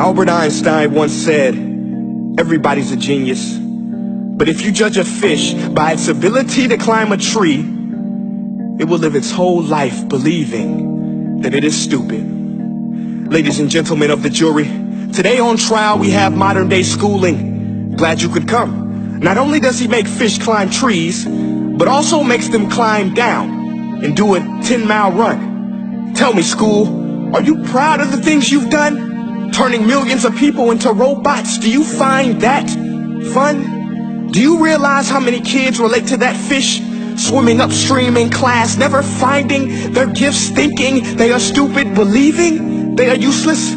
Albert Einstein once said, everybody's a genius. But if you judge a fish by its ability to climb a tree, it will live its whole life believing that it is stupid. Ladies and gentlemen of the jury, today on trial we have modern day schooling. Glad you could come. Not only does he make fish climb trees, but also makes them climb down and do a 10-mile run. Tell me, school, are you proud of the things you've done? Turning millions of people into robots, do you find that fun? Do you realize how many kids relate to that fish swimming upstream in class, never finding their gifts, thinking they are stupid, believing they are useless?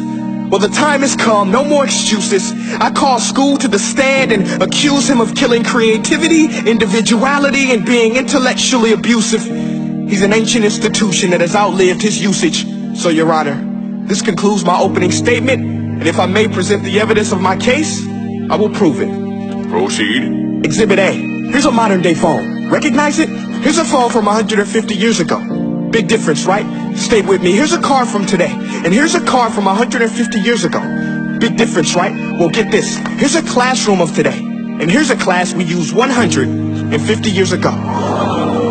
Well, the time has come, no more excuses. I call school to the stand and accuse him of killing creativity, individuality, and being intellectually abusive. He's an ancient institution that has outlived his usage. So, Your Honor, this concludes my opening statement, and if I may present the evidence of my case, I will prove it. Proceed. Exhibit A. Here's a modern day phone. Recognize it? Here's a phone from 150 years ago. Big difference, right? Stay with me. Here's a car from today, and here's a car from 150 years ago. Big difference, right? Well, get this. Here's a classroom of today, and here's a class we used 150 years ago.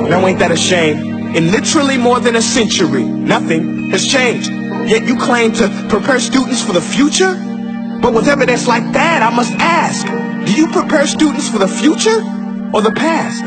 Now, ain't that a shame? In literally more than a century, nothing has changed. Yet you claim to prepare students for the future? But with evidence like that, I must ask, do you prepare students for the future or the past?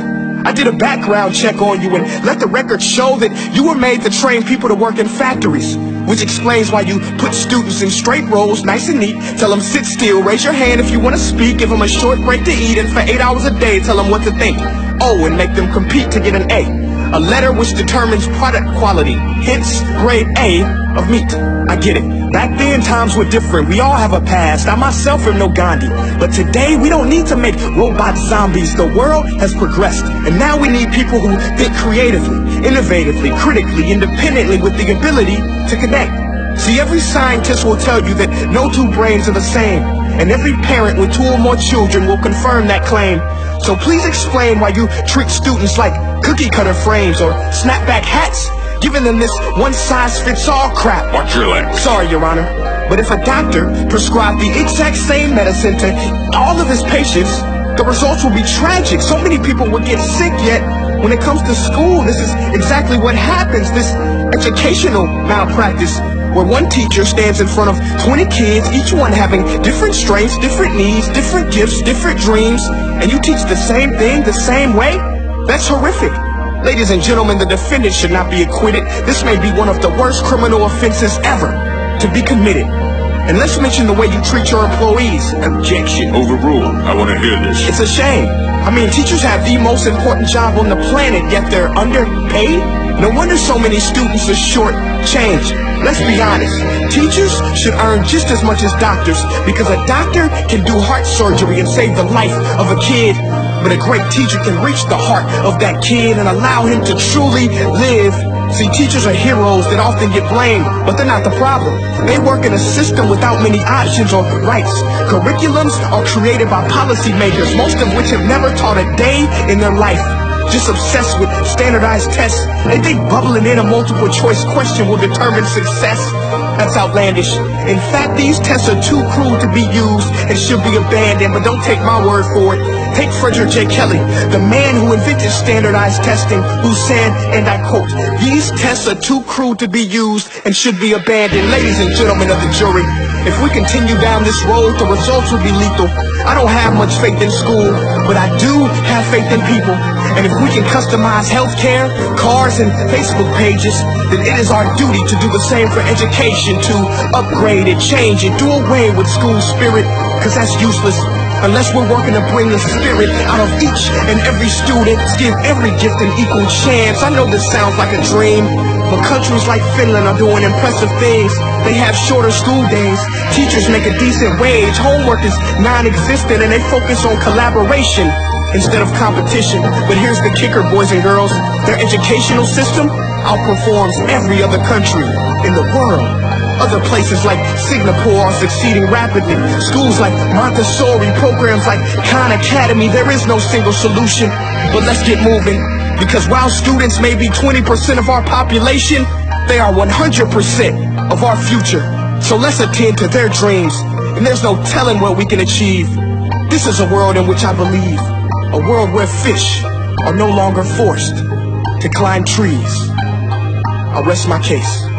I did a background check on you and let the record show that you were made to train people to work in factories, which explains why you put students in straight rows, nice and neat, tell them sit still, raise your hand if you want to speak, give them a short break to eat, and for 8 hours a day tell them what to think. Oh, and make them compete to get an A letter which determines product quality, hence grade A of meat. I get it. Back then, times were different. We all have a past. I myself am no Gandhi. But today, we don't need to make robot zombies. The world has progressed. And now we need people who think creatively, innovatively, critically, independently, with the ability to connect. See, every scientist will tell you that no two brains are the same. And every parent with 2 or more children will confirm that claim. So please explain why you treat students like cookie cutter frames or snapback hats, giving them this one-size-fits-all crap. Watch your legs. Sorry, Your Honor, but if a doctor prescribed the exact same medicine to all of his patients, the results will be tragic. So many people will get sick, yet when it comes to school, this is exactly what happens, this educational malpractice, where one teacher stands in front of 20 kids, each one having different strengths, different needs, different gifts, different dreams, and you teach the same thing the same way? That's horrific. Ladies and gentlemen, the defendant should not be acquitted. This may be one of the worst criminal offenses ever to be committed. And let's mention the way you treat your employees. Objection. Overruled. I want to hear this. It's a shame. I mean, teachers have the most important job on the planet, yet they're underpaid? No wonder so many students are short-changed. Let's be honest. Teachers should earn just as much as doctors, because a doctor can do heart surgery and save the life of a kid. But a great teacher can reach the heart of that kid and allow him to truly live. See, teachers are heroes that often get blamed, but they're not the problem. They work in a system without many options or rights. Curriculums are created by policymakers, most of which have never taught a day in their life. Just obsessed with standardized tests. They think bubbling in a multiple choice question will determine success. That's outlandish. In fact, these tests are too cruel to be used and should be abandoned, but don't take my word for it. Take Frederick J. Kelly, the man who invented standardized testing, who said, and I quote, "These tests are too cruel to be used and should be abandoned." Ladies and gentlemen of the jury, if we continue down this road, the results will be lethal. I don't have much faith in school, but I do have faith in people. And if we can customize healthcare, cars, and Facebook pages, then it is our duty to do the same for education, to upgrade it, change it, do away with school spirit, because that's useless. Unless we're working to bring the spirit out of each and every student, give every gift an equal chance. I know this sounds like a dream, but countries like Finland are doing impressive things. They have shorter school days, teachers make a decent wage, homework is non-existent, and they focus on collaboration instead of competition. But here's the kicker, boys and girls. Their educational system outperforms every other country in the world. Other places like Singapore are succeeding rapidly. Schools like Montessori, programs like Khan Academy, there is no single solution. But let's get moving, because while students may be 20% of our population, they are 100% of our future. So let's attend to their dreams and there's no telling what we can achieve. This is a world in which I believe, a world where fish are no longer forced to climb trees. I'll rest my case.